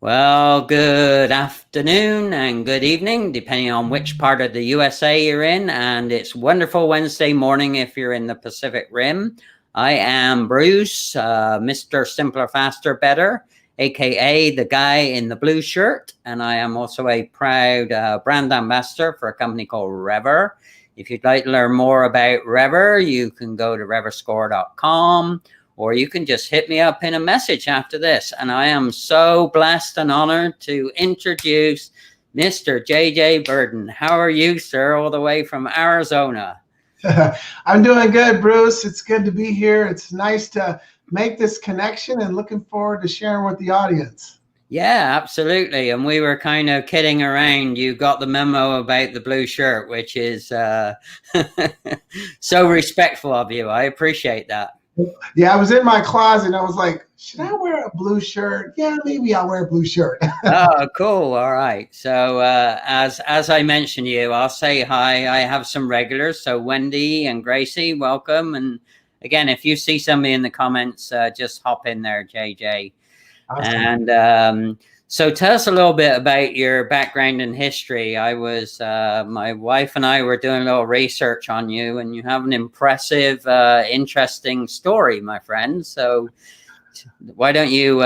Well, good afternoon and good evening, depending on which part of the USA you're in. And it's wonderful Wednesday morning if you're in the Pacific Rim. I am Bruce, Mr. Simpler, Faster, Better, aka the guy in the blue shirt. And I am also a proud brand ambassador for a company called Rever. If you'd like to learn more about Rever, you can go to reverscore.com. Or you can just hit me up in a message after this. And I am so blessed and honored to introduce Mr. JJ Birden. How are you, sir, all the way from Arizona? I'm doing good, Bruce. It's good to be here. It's nice to make this connection and looking forward to sharing with the audience. Yeah, absolutely. And we were kind of kidding around. You got the memo about the blue shirt, which is so respectful of you. I appreciate that. Yeah, I was in my closet and I was like, should I wear a blue shirt? Yeah, maybe I'll wear a blue shirt. Oh, cool. All right. So as I mentioned you, I'll say hi. I have some regulars. So Wendy and Gracie, welcome. And again, if you see somebody in the comments, just hop in there, JJ. Awesome. And so tell us a little bit about your background and history. I was, my wife and I were doing a little research on you, and you have an impressive, interesting story, my friend. So why don't you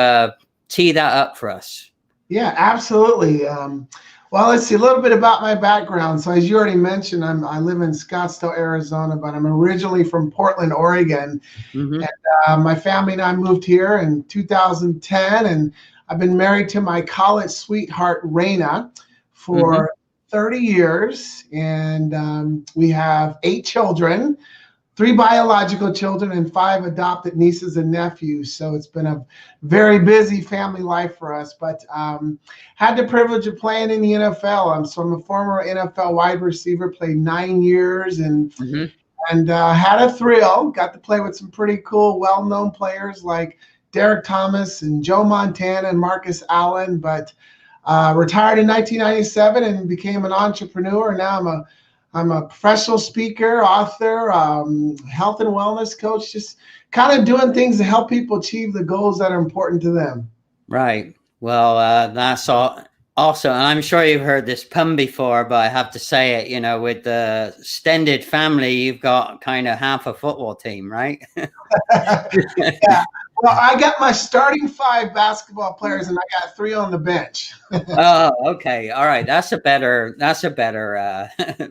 tee that up for us? Yeah, absolutely. Well, let's see a little bit about my background. So as you already mentioned, I live in Scottsdale, Arizona, but I'm originally from Portland, Oregon. Mm-hmm. And my family and I moved here in 2010, and I've been married to my college sweetheart, Raina, for 30 years. And we have 8 children, 3 biological children and 5 adopted nieces and nephews. So it's been a very busy family life for us, but had the privilege of playing in the NFL. So I'm a former NFL wide receiver, played 9 years and had a thrill. Got to play with some pretty cool, well-known players like Derek Thomas and Joe Montana and Marcus Allen, but retired in 1997 and became an entrepreneur. Now I'm a professional speaker, author, health and wellness coach, just kind of doing things to help people achieve the goals that are important to them. Right. Well, that's all. Also, and I'm sure you've heard this pun before, but I have to say it, with the extended family, you've got kind of half a football team, right? Yeah. Well, I got my starting 5 basketball players and I got 3 on the bench. Oh, okay. All right. That's a better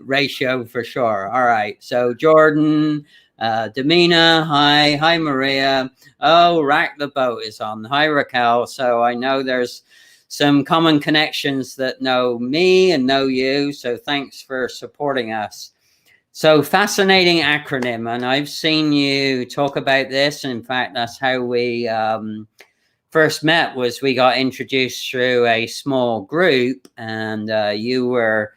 ratio for sure. All right. So Jordan, Demina, hi Maria. Oh, Rack the Boat is on. Hi Raquel. So I know there's some common connections that know me and know you. So thanks for supporting us. So fascinating acronym, and I've seen you talk about this. In fact, that's how we first met. Was we got introduced through a small group, and you were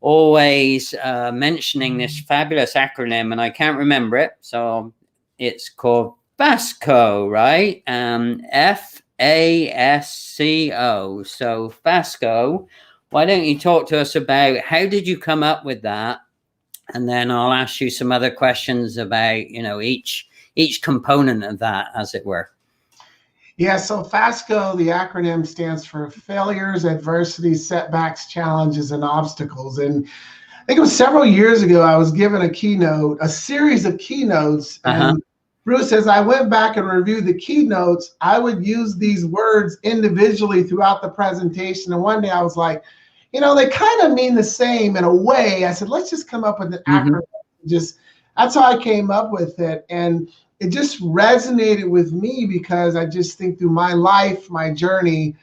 always mentioning this fabulous acronym, and I can't remember it. So it's called F.A.S.C.O, right? F.A.S.C.O. So Fasco. Why don't you talk to us about how did you come up with that? And then I'll ask you some other questions about, each component of that, as it were. Yeah, so Fasco, the acronym stands for Failures, Adversities, Setbacks, Challenges, and Obstacles. And I think it was several years ago, I was given a series of keynotes. And Bruce, as I went back and reviewed the keynotes, I would use these words individually throughout the presentation. And one day I was like, they kind of mean the same in a way. I said, let's just come up with an acronym. That's how I came up with it. And it just resonated with me because I just think through my life, my journey,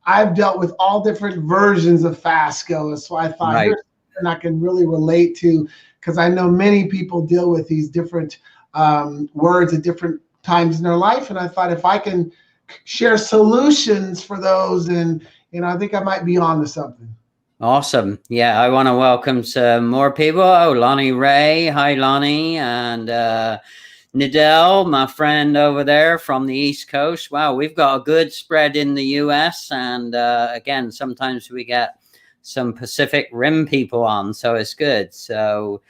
I've dealt with all different versions of Fasco. So I thought here's something I can really relate to, because I know many people deal with these different words at different times in their life. And I thought if I can share solutions for those, and I think I might be on to something. Awesome. Yeah, I want to welcome some more people. Oh, Lonnie Ray. Hi, Lonnie. And Nidell, my friend over there from the East Coast. Wow, we've got a good spread in the US. And again, sometimes we get some Pacific Rim people on, so it's good. So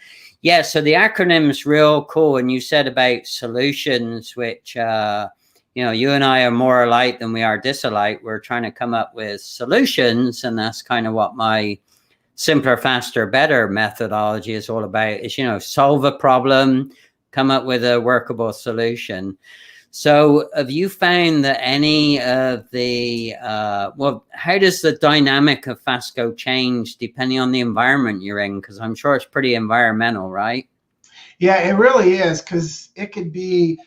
yeah, so the acronym's real cool. And you said about solutions, which you and I are more alike than we are disalike. We're trying to come up with solutions, and that's kind of what my simpler, faster, better methodology is all about, is, solve a problem, come up with a workable solution. So have you found that any of the, how does the dynamic of Fasco change depending on the environment you're in? Because I'm sure it's pretty environmental, right? Yeah, it really is, because it could be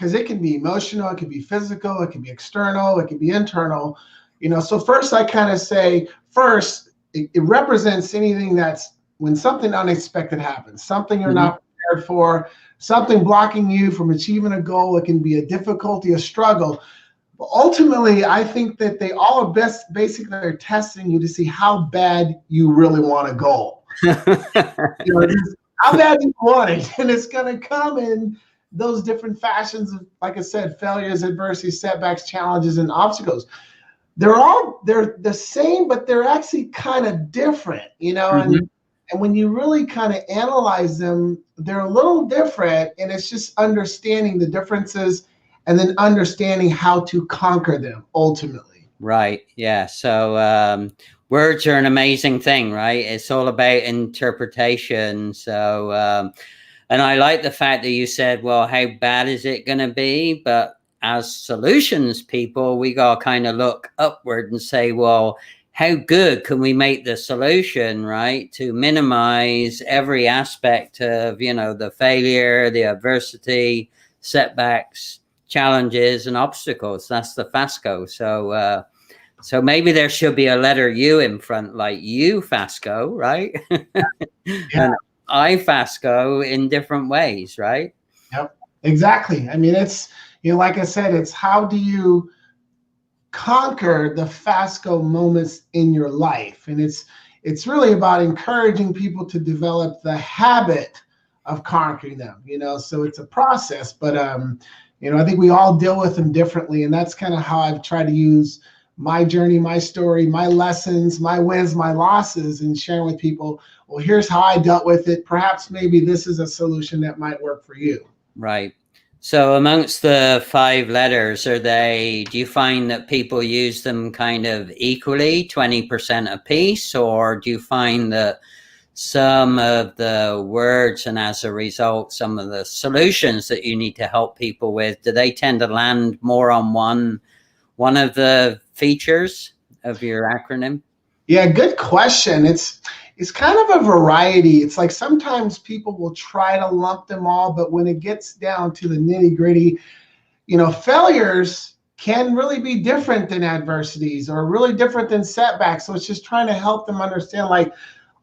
emotional, it could be physical, it could be external, it could be internal. So first I kind of say, it represents anything that's when something unexpected happens, something you're not prepared for, something blocking you from achieving a goal. It can be a difficulty, a struggle. But ultimately, I think that they all are basically are testing you to see how bad you really want a goal. How bad you want it. And it's going to come in those different fashions of, like I said, failures, adversity, setbacks, challenges, and obstacles. They're the same, but they're actually kind of different, and when you really kind of analyze them, they're a little different, and it's just understanding the differences and then understanding how to conquer them ultimately. Right. Yeah. So words are an amazing thing, right? It's all about interpretation. So, and I like the fact that you said, well, how bad is it going to be? But as solutions people, we got to kind of look upward and say, well, how good can we make the solution, right? To minimize every aspect of, the failure, the adversity, setbacks, challenges, and obstacles. That's the F.A.S.C.O. So maybe there should be a letter U in front, like you Fasco, right? Yeah. And I Fasco in different ways, right? Yep, exactly. I mean, it's, like I said, it's how do you conquer the Fasco moments in your life? And it's really about encouraging people to develop the habit of conquering them, so it's a process, but I think we all deal with them differently. And that's kind of how I've tried to use my journey, my story, my lessons, my wins, my losses, and sharing with people, well, here's how I dealt with it. Perhaps maybe this is a solution that might work for you. Right. So amongst the 5 letters, do you find that people use them kind of equally, 20% apiece, or do you find that some of the words and as a result, some of the solutions that you need to help people with, do they tend to land more on one of the features of your acronym? Yeah, good question. It's kind of a variety. It's like sometimes people will try to lump them all, but when it gets down to the nitty gritty, failures can really be different than adversities or really different than setbacks. So it's just trying to help them understand, like,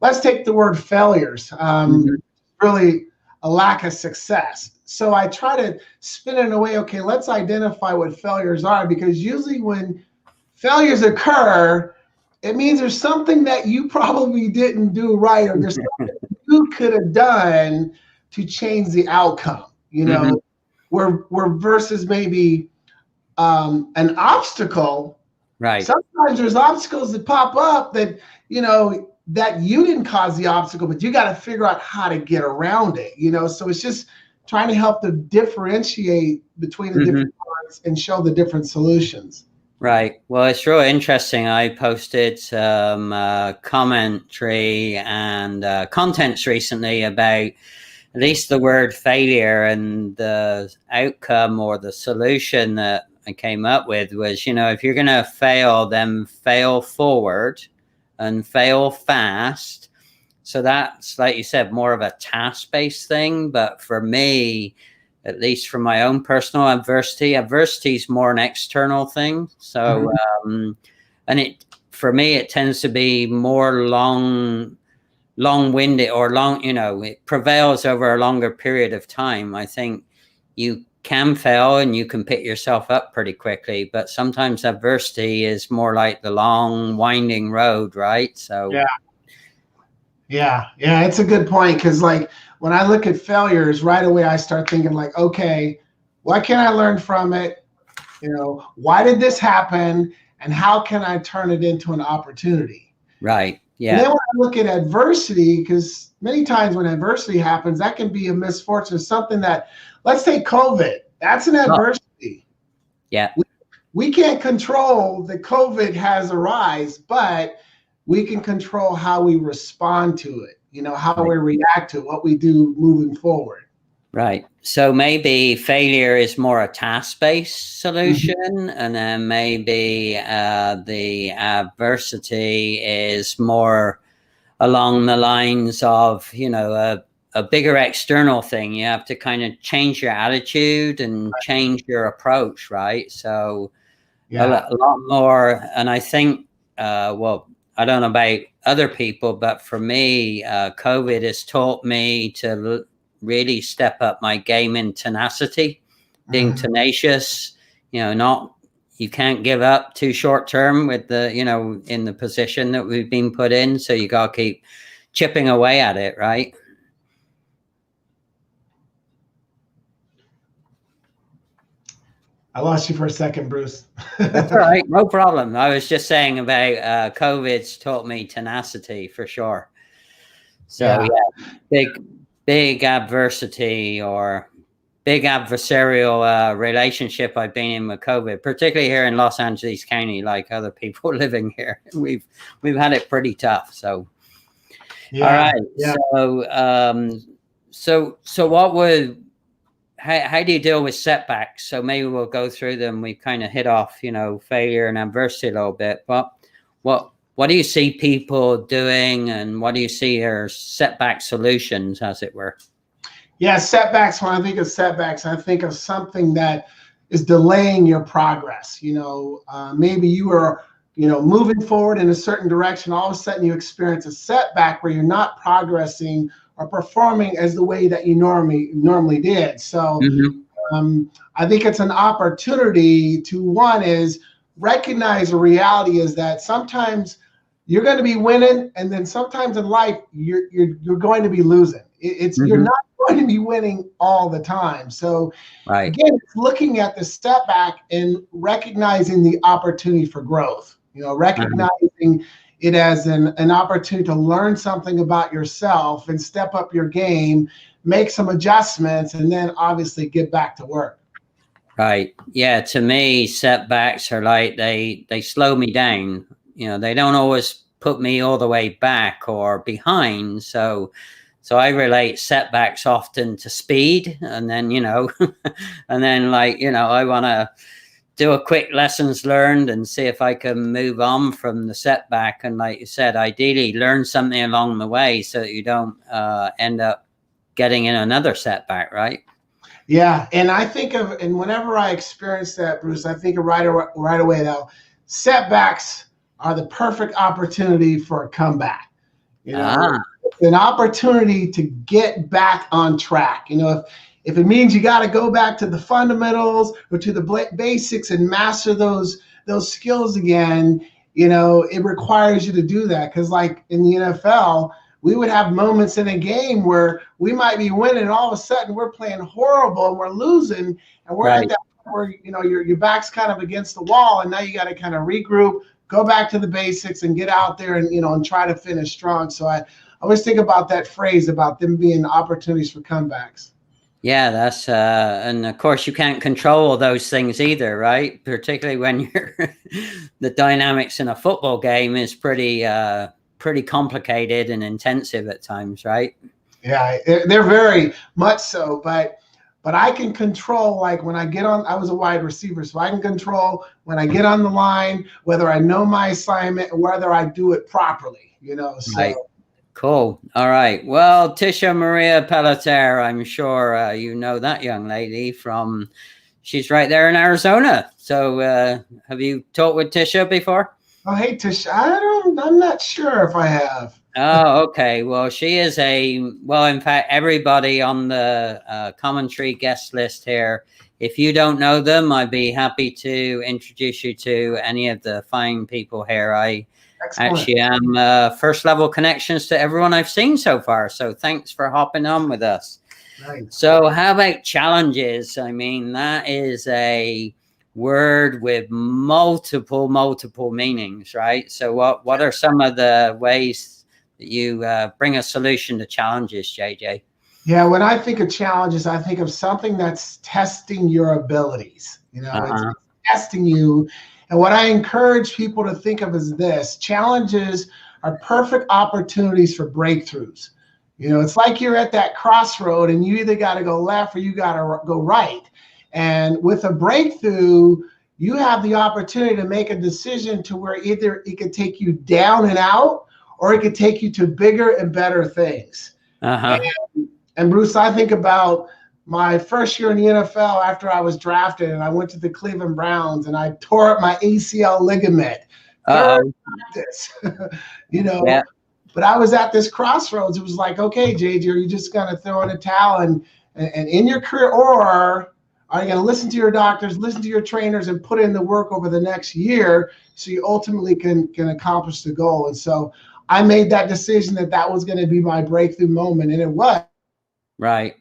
let's take the word failures, really a lack of success. So I try to spin it in a way, okay, let's identify what failures are, because usually when failures occur, it means there's something that you probably didn't do right, or there's something you could have done to change the outcome, where versus maybe an obstacle. Right. Sometimes there's obstacles that pop up that, that you didn't cause the obstacle, but you got to figure out how to get around it, so it's just trying to help them differentiate between the different parts and show the different solutions. Right. Well, it's really interesting. I posted some commentary and contents recently about at least the word failure, and the outcome or the solution that I came up with was, if you're going to fail, then fail forward and fail fast. So that's, like you said, more of a task-based thing. But for me, at least from my own personal adversity is more an external thing. So, and for me, it tends to be more long-winded or long, it prevails over a longer period of time. I think you can fail and you can pick yourself up pretty quickly, but sometimes adversity is more like the long winding road, right? So yeah, it's a good point, because like when I look at failures, right away I start thinking like, okay, what can I learn from it? Why did this happen, and how can I turn it into an opportunity? Right. Yeah. And then when I look at adversity, because many times when adversity happens, that can be a misfortune, something that, let's take COVID. That's an adversity. Yeah. We can't control that COVID has a rise, but we can control how we respond to it, how we react to it, what we do moving forward. Right. So maybe failure is more a task-based solution, and then maybe the adversity is more along the lines of, a bigger external thing. You have to kind of change your attitude and change your approach, right? So a lot more. And I think, well, I don't know about other people, but for me, COVID has taught me to really step up my game in tenacity, being tenacious, you can't give up too short term with in the position that we've been put in. So you got to keep chipping away at it, right? I lost you for a second, Bruce. That's all right. No problem. I was just saying about COVID's taught me tenacity for sure. So big adversity or big adversarial relationship I've been in with COVID, particularly here in Los Angeles County, like other people living here. We've had it pretty tough. So, all right. Yeah. So what would, how do you deal with setbacks? So maybe we'll go through them. We kind of hit off, failure and adversity a little bit, but what do you see people doing, and what do you see are setback solutions, as it were? Yeah, setbacks. When I think of setbacks, I think of something that is delaying your progress. Maybe you are, moving forward in a certain direction. All of a sudden, you experience a setback where you're not progressing or performing as the way that you normally did. So, I think it's an opportunity to, one is recognize the reality is that sometimes you're going to be winning, and then sometimes in life you're going to be losing. You're not going to be winning all the time. So again, it's looking at the setback and recognizing the opportunity for growth. Recognizing it as an opportunity to learn something about yourself and step up your game, make some adjustments, and then obviously get back to work. Right. Yeah. To me, setbacks are like they slow me down. They don't always put me all the way back or behind. So I relate setbacks often to speed, and then and then I want to do a quick lessons learned and see if I can move on from the setback. And like you said, ideally learn something along the way so that you don't end up getting in another setback. Right. Yeah, and I think of, and whenever I experience that, Bruce, I think of right away though, setbacks are the perfect opportunity for a comeback. An opportunity to get back on track. If it means you got to go back to the fundamentals or to the basics and master those skills again, it requires you to do that. Because like in the NFL, we would have moments in a game where we might be winning, and all of a sudden we're playing horrible and we're losing, and we're at that point where your back's kind of against the wall, and now you got to kind of regroup, go back to the basics, and get out there and and try to finish strong. So I always think about that phrase about them being opportunities for comebacks. Yeah, that's and of course you can't control all those things either, right? Particularly when you're the dynamics in a football game is pretty complicated and intensive at times, right? Yeah, they're very much so, but I can control, like when I get on, I was a wide receiver, so I can control when I get on the line, whether I know my assignment and whether I do it properly, so. Right. Cool. All right. Well, Tisha Maria Pelletier, I'm sure you know that young lady she's right there in Arizona. So have you talked with Tisha before? Oh, hey, Tisha. I'm not sure if I have. Oh, okay. Well, she is in fact, everybody on the commentary guest list here, if you don't know them, I'd be happy to introduce you to any of the fine people here. Excellent. Actually am first level connections to everyone I've seen so far. So thanks for hopping on with us. Right. So how about challenges? I mean, that is a word with multiple meanings, right? So what are some of the ways that you bring a solution to challenges, JJ? Yeah, when I think of challenges, I think of something that's testing your abilities. testing you. And what I encourage people to think of is this: challenges are perfect opportunities for breakthroughs. It's like you're at that crossroad and you either got to go left or you got to go right. And with a breakthrough, you have the opportunity to make a decision to where either it could take you down and out, or it could take you to bigger and better things. And Bruce, I think about my first year in the NFL after I was drafted, and I went to the Cleveland Browns and I tore up my ACL ligament. Third practice, Yeah. But I was at this crossroads. It was like, okay, JJ, are you just going to throw in a towel and in your career, or are you going to listen to your doctors, listen to your trainers, and put in the work over the next year so you ultimately can accomplish the goal? And so I made that decision that was going to be my breakthrough moment, and it was. Right.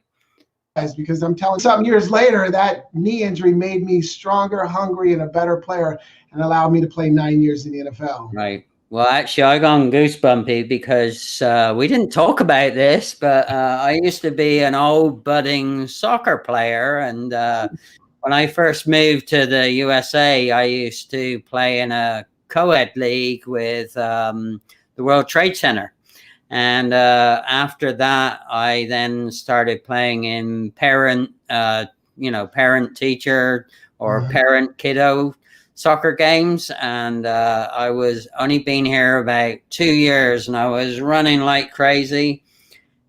Because I'm telling you, some years later, that knee injury made me stronger, hungry, and a better player, and allowed me to play 9 years in the NFL. Right. Well, actually, I got goosebumpy because we didn't talk about this, but I used to be an old budding soccer player. And when I first moved to the USA, I used to play in a co-ed league with the World Trade Center. And after that, I then started playing in parent teacher or parent kiddo soccer games. And I was only been here about 2 years, and I was running like crazy.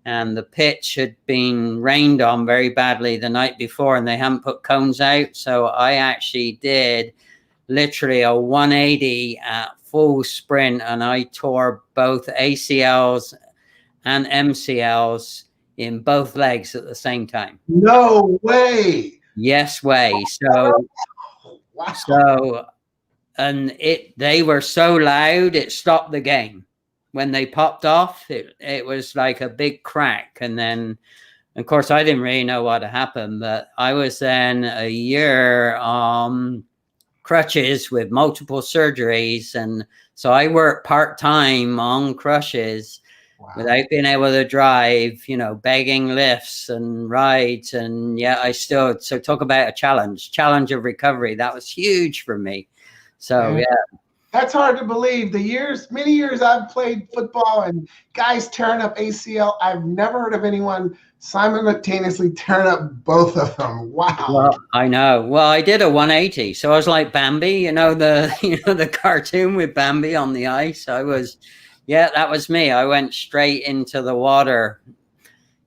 And the pitch had been rained on very badly the night before, and they hadn't put cones out. So I actually did literally a 180 at full sprint, and I tore both ACLs and MCLs in both legs at the same time. No way. Yes way. So wow. So and they were so loud it stopped the game. When they popped off, it was like a big crack. And then, of course, I didn't really know what had happened, but I was then a year on crutches with multiple surgeries. And so I worked part-time on crutches without being able to drive, begging lifts and rides. And so talk about a challenge of recovery. That was huge for me. So, yeah. That's hard to believe. Many years I've played football and guys tearing up ACL, I've never heard of anyone simultaneously tearing up both of them. Wow. Well, I know. Well, I did a 180. So I was like Bambi, the cartoon with Bambi on the ice. That was me. I went straight into the water.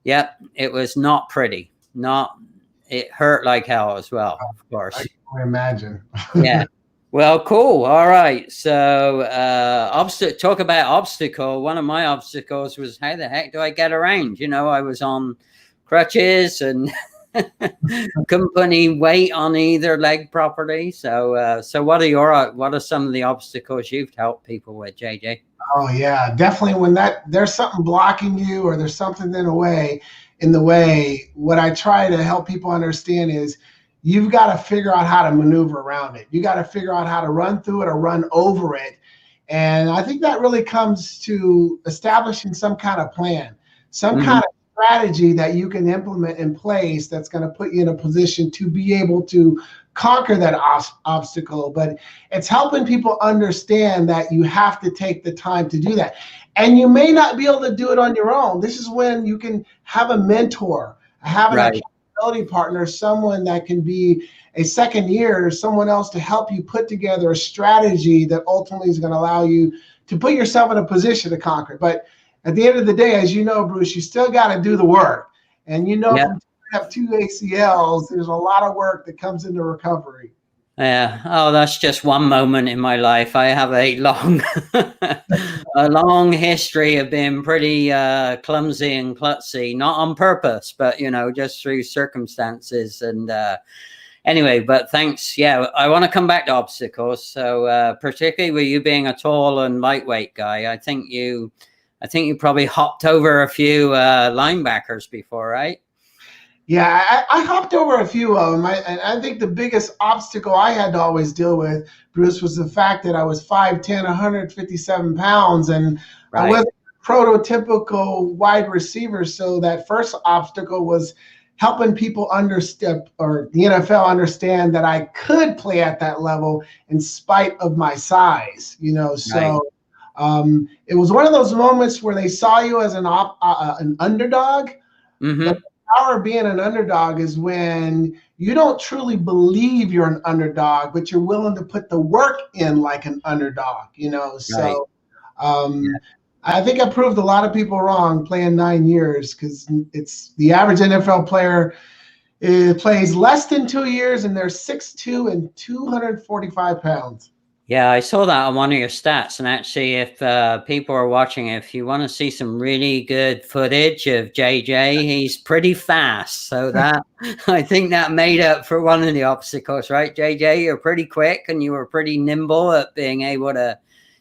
Yep. It was not pretty. It hurt like hell as well, of course. I can imagine. Yeah. Well, cool. All right. So, talk about obstacle. One of my obstacles was, how the heck do I get around? I was on crutches and couldn't put any weight on either leg properly. So what are some of the obstacles you've helped people with, JJ? Oh yeah, definitely. When there's something blocking you, or there's something in the way, what I try to help people understand is, you've got to figure out how to maneuver around it. You got to figure out how to run through it or run over it. And I think that really comes to establishing some kind of plan, some kind of strategy that you can implement in place that's going to put you in a position to be able to conquer that obstacle. But it's helping people understand that you have to take the time to do that. And you may not be able to do it on your own. This is when you can have a mentor, have an accountability partner, someone that can be a second year, or someone else to help you put together a strategy that ultimately is going to allow you to put yourself in a position to conquer. But at the end of the day, as you know, Bruce, you still got to do the work. And from have 2 ACLs, there's a lot of work that comes into recovery. Yeah. Oh, that's just one moment in my life. I have a long history of being pretty clumsy and klutzy, not on purpose, but just through circumstances. And anyway, but thanks. Yeah, I want to come back to obstacles. So particularly with you being a tall and lightweight guy, I think you probably hopped over a few linebackers before, right? Yeah, I hopped over a few of them. I think the biggest obstacle I had to always deal with, Bruce, was the fact that I was 5'10", 157 pounds, and I wasn't a prototypical wide receiver. So that first obstacle was helping people understand, or the NFL understand, that I could play at that level in spite of my size, Right. So it was one of those moments where they saw you as an underdog. But Mm-hmm. the power of being an underdog is when you don't truly believe you're an underdog, but you're willing to put the work in like an underdog, Right. So I think I proved a lot of people wrong playing 9 years, because it's the average NFL player plays less than 2 years, and they're 6'2" and 245 pounds. Yeah, I saw that on one of your stats. And actually, if people are watching, if you want to see some really good footage of JJ, he's pretty fast. So that I think that made up for one of the obstacles, right? JJ, you're pretty quick and you were pretty nimble at being able to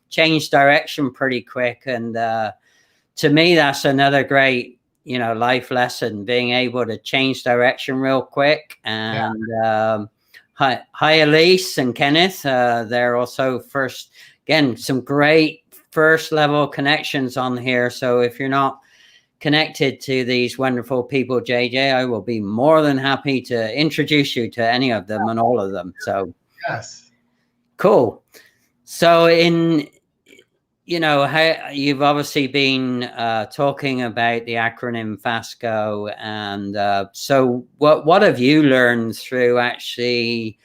change direction pretty quick. And to me, that's another great, life lesson, being able to change direction real quick. And hi, Elise and Kenneth. They're also some great first level connections on here. So if you're not connected to these wonderful people, JJ, I will be more than happy to introduce you to any of them and all of them. So Yes. cool. So you've obviously been talking about the acronym Fasco, and so what have you learned through actually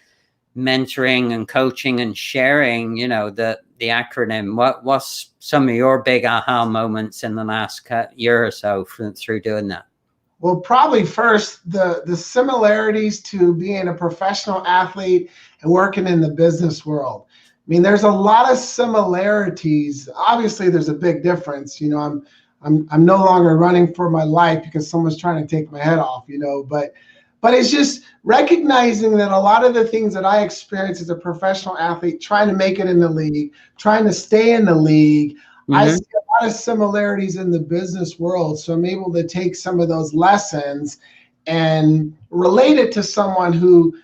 mentoring and coaching and sharing, the acronym? What's some of your big aha moments in the last year or so through doing that? Well, probably first, the similarities to being a professional athlete and working in the business world. I mean, there's a lot of similarities. Obviously, there's a big difference. I'm no longer running for my life because someone's trying to take my head off. But it's just recognizing that a lot of the things that I experienced as a professional athlete, trying to make it in the league, trying to stay in the league, I see a lot of similarities in the business world. So I'm able to take some of those lessons and relate it to someone who,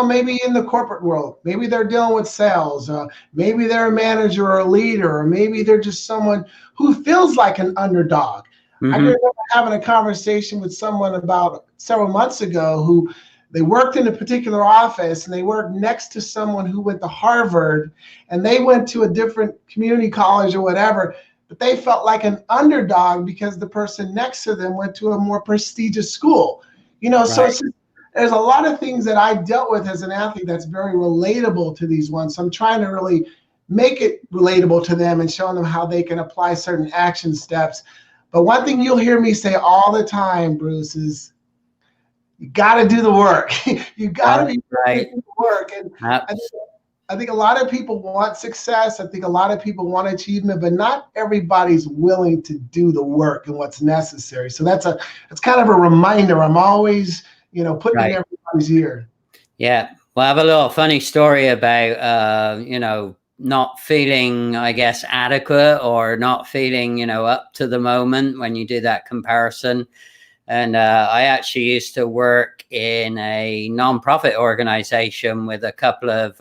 maybe in the corporate world, maybe they're dealing with sales, maybe they're a manager or a leader, or maybe they're just someone who feels like an underdog. I can remember having a conversation with someone about several months ago who they worked in a particular office, and they worked next to someone who went to Harvard, and they went to a different community college or whatever, but they felt like an underdog because the person next to them went to a more prestigious school. So it's just, there's a lot of things that I dealt with as an athlete that's very relatable to these ones. So I'm trying to really make it relatable to them and showing them how they can apply certain action steps. But one thing you'll hear me say all the time, Bruce, is you got to do the work. You got to be right. doing the work. And I think a lot of people want success. I think a lot of people want achievement, but not everybody's willing to do the work and what's necessary. So that's kind of a reminder. I'm always, putting in everybody's ear. Yeah. Well, I have a little funny story about, not feeling, I guess, adequate, or not feeling, up to the moment when you do that comparison. And I actually used to work in a nonprofit organization with a couple of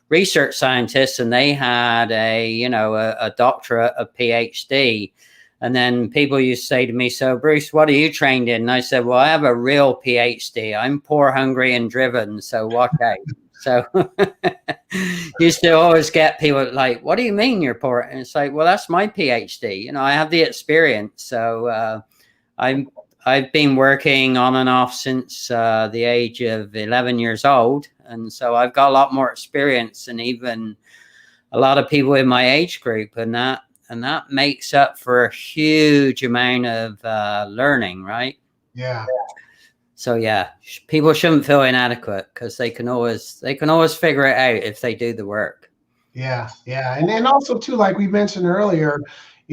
research scientists, and they had a doctorate, a PhD. And then people used to say to me, "So, Bruce, what are you trained in?" And I said, "Well, I have a real PhD. I'm poor, hungry, and driven. So watch out." So used to always get people like, "What do you mean you're poor?" And it's like, well, that's my PhD. I have the experience. So I've been working on and off since the age of 11 years old. And so I've got a lot more experience than even a lot of people in my age group. And that makes up for a huge amount of learning, right? Yeah. So yeah, people shouldn't feel inadequate, because they can always figure it out if they do the work. Yeah. And also too, like we mentioned earlier,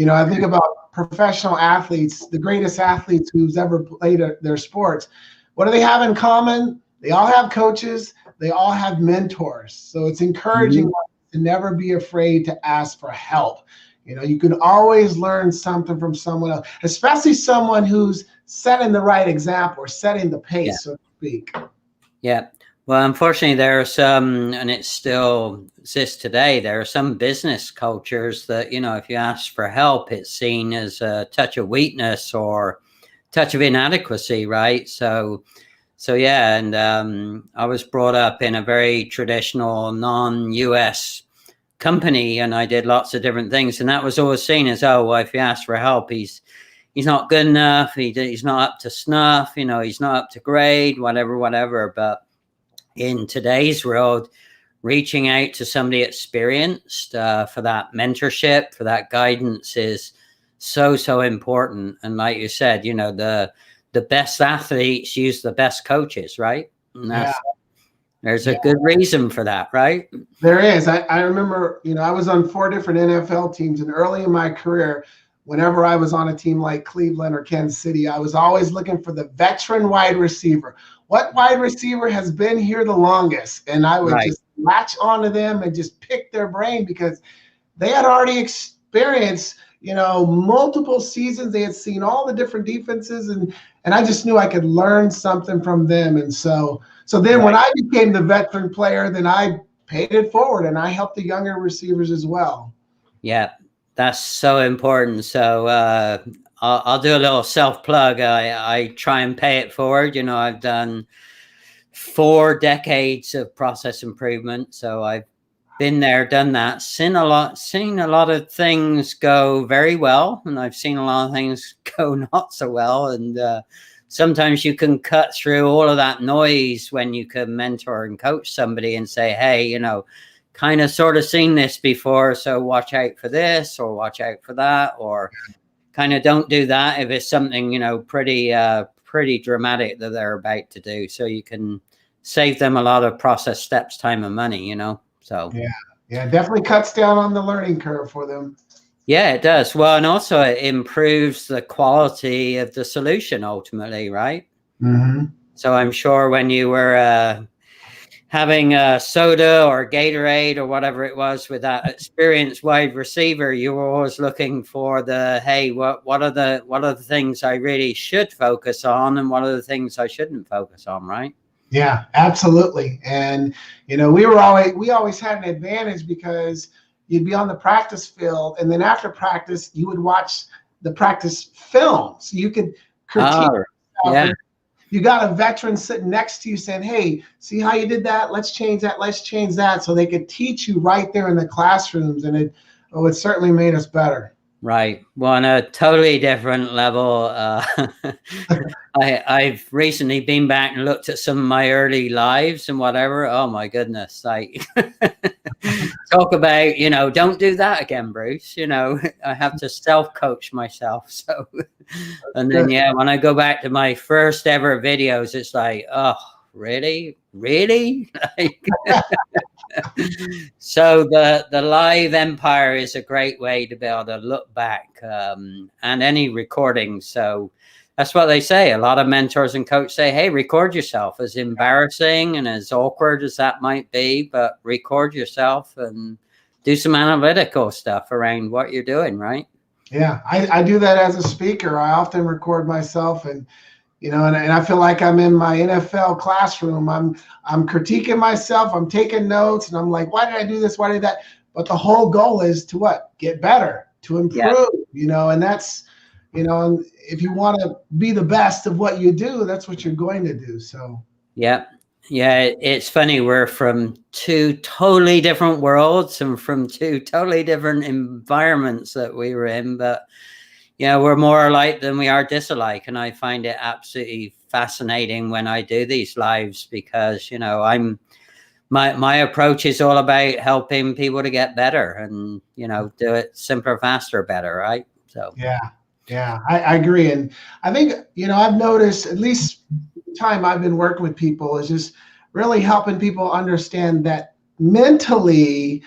I think about professional athletes, the greatest athletes who's ever played their sports. What do they have in common? They all have coaches. They all have mentors. So it's encouraging to never be afraid to ask for help. You can always learn something from someone else, especially someone who's setting the right example or setting the pace, so to speak. Yeah. Well, unfortunately, there are some, and it still exists today, there are some business cultures that, if you ask for help, it's seen as a touch of weakness, or touch of inadequacy, right? So yeah, and I was brought up in a very traditional non-US company, and I did lots of different things, and that was always seen as, oh, well, if you ask for help, he's not good enough, he's not up to snuff, he's not up to grade, whatever. But in today's world, reaching out to somebody experienced for that mentorship, for that guidance is so important. And like you said, the best athletes use the best coaches, right? And there's a good reason for that, right? There is. I remember, I was on 4 different NFL teams, and early in my career, whenever I was on a team like Cleveland or Kansas City, I was always looking for the veteran wide receiver. What wide receiver has been here the longest? And I would just latch onto them and just pick their brain, because they had already experienced, multiple seasons. They had seen all the different defenses, and I just knew I could learn something from them. And so then when I became the veteran player, then I paid it forward and I helped the younger receivers as well. Yeah, that's so important. So I'll do a little self-plug. I try and pay it forward. I've done 4 decades of process improvement. So I've been there, done that, seen a lot of things go very well, and I've seen a lot of things go not so well. And sometimes you can cut through all of that noise when you can mentor and coach somebody and say, hey, kind of sort of seen this before, so watch out for this or watch out for that, or kind of don't do that if it's something, pretty dramatic that they're about to do. So you can save them a lot of process steps, time, and money, So yeah, definitely cuts down on the learning curve for them. Yeah, it does. Well, and also it improves the quality of the solution ultimately, right? Mm-hmm. So I'm sure when you were having a soda or Gatorade or whatever it was with that experienced wide receiver, you were always looking for the, hey, what are the things I really should focus on, and what are the things I shouldn't focus on, right? Yeah, absolutely. And we always had an advantage, because you'd be on the practice field, and then after practice you would watch the practice film, so you could critique. Yeah. You got a veteran sitting next to you saying, hey, see how you did that? Let's change that. So they could teach you right there in the classrooms, and it certainly made us better. Right. Well, on a totally different level, I've recently been back and looked at some of my early lives and whatever. Oh my goodness. Like talk about, don't do that again, Bruce. I have to self-coach myself. So, and then, when I go back to my first ever videos, it's like, oh, really? Like, so the live empire is a great way to be able to look back, and any recording. So that's what they say. A lot of mentors and coaches say, hey, record yourself, as embarrassing and as awkward as that might be, but record yourself and do some analytical stuff around what you're doing, right? Yeah, I do that as a speaker. I often record myself, and and I feel like I'm in my NFL classroom. I'm critiquing myself. I'm taking notes, and I'm like, why did I do this? Why did that? But the whole goal is to what? Get better, to improve. And that's, and if you want to be the best of what you do, that's what you're going to do. So yeah, it's funny. We're from 2 totally different worlds and from 2 totally different environments that we were in, but we're more alike than we are disalike. And I find it absolutely fascinating when I do these lives, because, my approach is all about helping people to get better and, do it simpler, faster, better. Right. So, yeah, I agree. And I think, I've noticed, at least the time I've been working with people, is just really helping people understand that mentally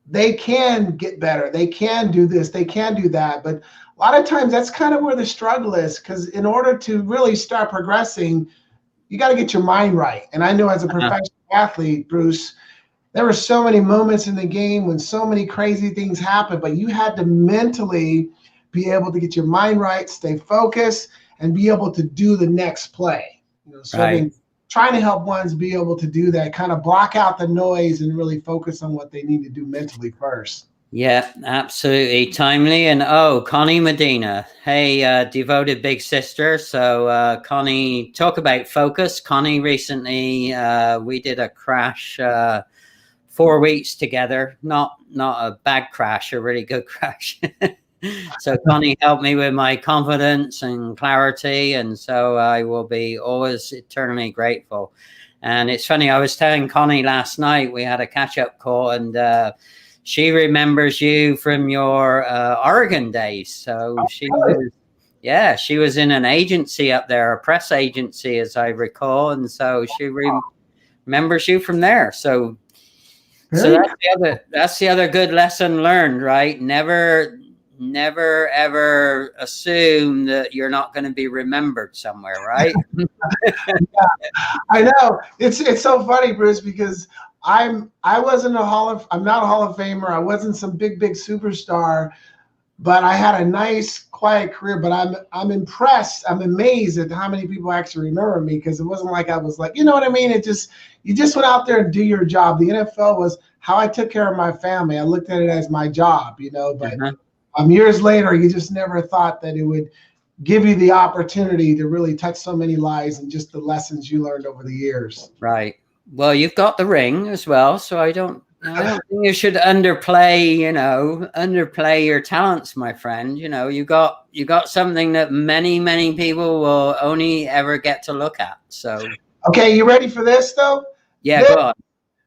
they can get better. They can do this, they can do that. But a lot of times that's kind of where the struggle is, because in order to really start progressing, you got to get your mind right. And I know as a professional athlete, Bruce, there were so many moments in the game when so many crazy things happened, but you had to mentally be able to get your mind right, stay focused, and be able to do the next play. So I've been trying to help ones be able to do that, kind of block out the noise and really focus on what they need to do mentally first. Yeah, absolutely timely. And Connie Medina, hey, devoted big sister. So Connie, talk about focus. Connie recently, we did a crash 4 weeks together. Not a bad crash, a really good crash. So Connie helped me with my confidence and clarity, and so I will be always eternally grateful. And it's funny, I was telling Connie last night, we had a catch-up call, and she remembers you from your Oregon days. So she was in an agency up there, a press agency, as I recall, and so she remembers you from there. So that's the other good lesson learned, right? Never ever assume that you're not going to be remembered somewhere, right? I know. It's so funny, Bruce, because I'm not a Hall of Famer. I wasn't some big superstar, but I had a nice, quiet career. But I'm impressed. I'm amazed at how many people actually remember me, because it wasn't like I was like, you know what I mean? You just went out there and do your job. The NFL was how I took care of my family. I looked at it as my job, But years later, you just never thought that it would give you the opportunity to really touch so many lives and just the lessons you learned over the years. Right. Well, you've got the ring as well, so I don't think you should underplay your talents, my friend. You got something that many people will only ever get to look at. So okay, you ready for this though? Yeah, go on.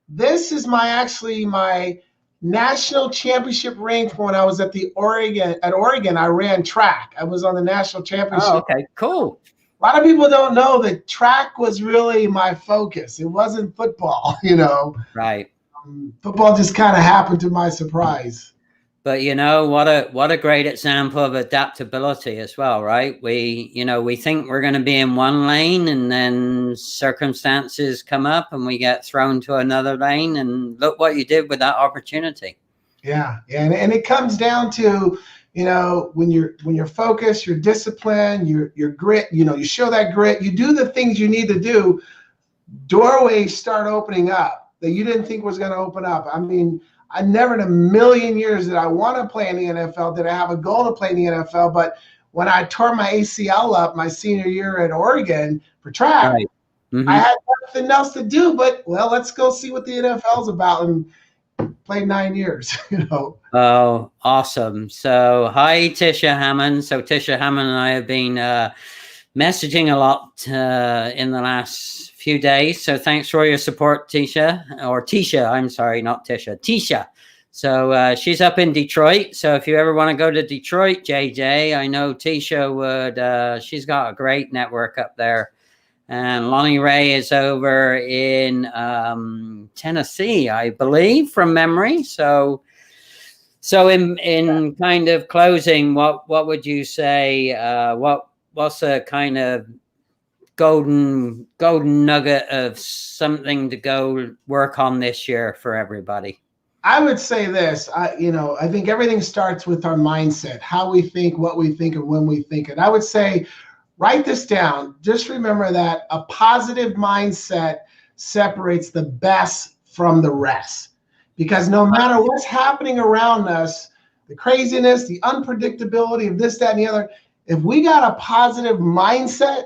This is my national championship ring from when I was at Oregon. I ran track. I was on the national championship. Oh, okay, cool. A lot of people don't know that track was really my focus. It wasn't football, Right. Football just kind of happened to my surprise. But what a great example of adaptability as well, right? We think we're going to be in one lane, and then circumstances come up and we get thrown to another lane, and look what you did with that opportunity. Yeah. And it comes down to, when you're focused, your discipline, your grit, you show that grit, you do the things you need to do, doorways start opening up that you didn't think was going to open up. I mean, I never in a million years did I want to play in the NFL. Did I have a goal to play in the NFL? But when I tore my ACL up my senior year at Oregon for track, right. Mm-hmm. I had nothing else to do but, let's go see what the NFL's about, and played 9 years, Oh, awesome. So hi, Tisha Hammond. So Tisha Hammond and I have been messaging a lot in the last few days. So thanks for your support, Tisha. I'm sorry, not Tisha. Tisha. So she's up in Detroit. So if you ever want to go to Detroit, JJ, I know Tisha would. She's got a great network up there. And Lonnie Ray is over in Tennessee, I believe, from memory. So in kind of closing, what would you say? What's a kind of golden nugget of something to go work on this year for everybody? I would say this. I think everything starts with our mindset, how we think, what we think, and when we think it. I would say, write this down. Just remember that a positive mindset separates the best from the rest. Because no matter what's happening around us, the craziness, the unpredictability of this, that, and the other, if we got a positive mindset,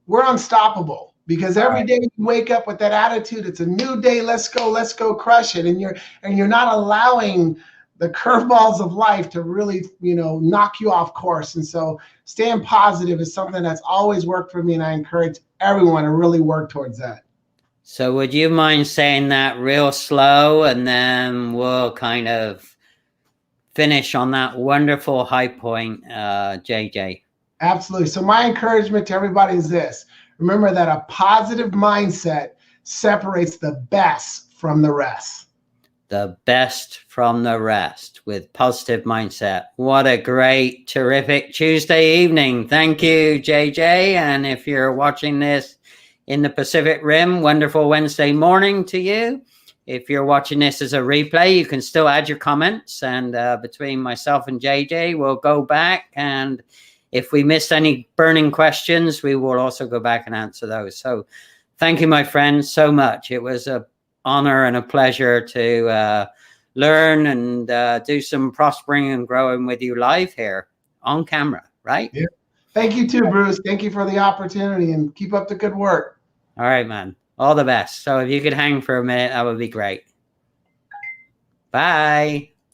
we're unstoppable. Because every day you wake up with that attitude, it's a new day, let's go crush it. And you're not allowing the curveballs of life to really, knock you off course. And so staying positive is something that's always worked for me, and I encourage everyone to really work towards that. So would you mind saying that real slow, and then we'll kind of finish on that wonderful high point, JJ? Absolutely. So my encouragement to everybody is this. Remember that a positive mindset separates the best from the rest. The best from the rest with positive mindset. What a great, terrific Tuesday evening. Thank you, JJ. And if you're watching this in the Pacific Rim, wonderful Wednesday morning to you. If you're watching this as a replay, you can still add your comments. And between myself and JJ, we'll go back. And if we missed any burning questions, we will also go back and answer those. So thank you, my friends, so much. It was an honor and a pleasure to learn and do some prospering and growing with you live here on camera, right? Yeah. Thank you too, Bruce. Thank you for the opportunity, and keep up the good work. All right, man. All the best. So if you could hang for a minute, that would be great. Bye.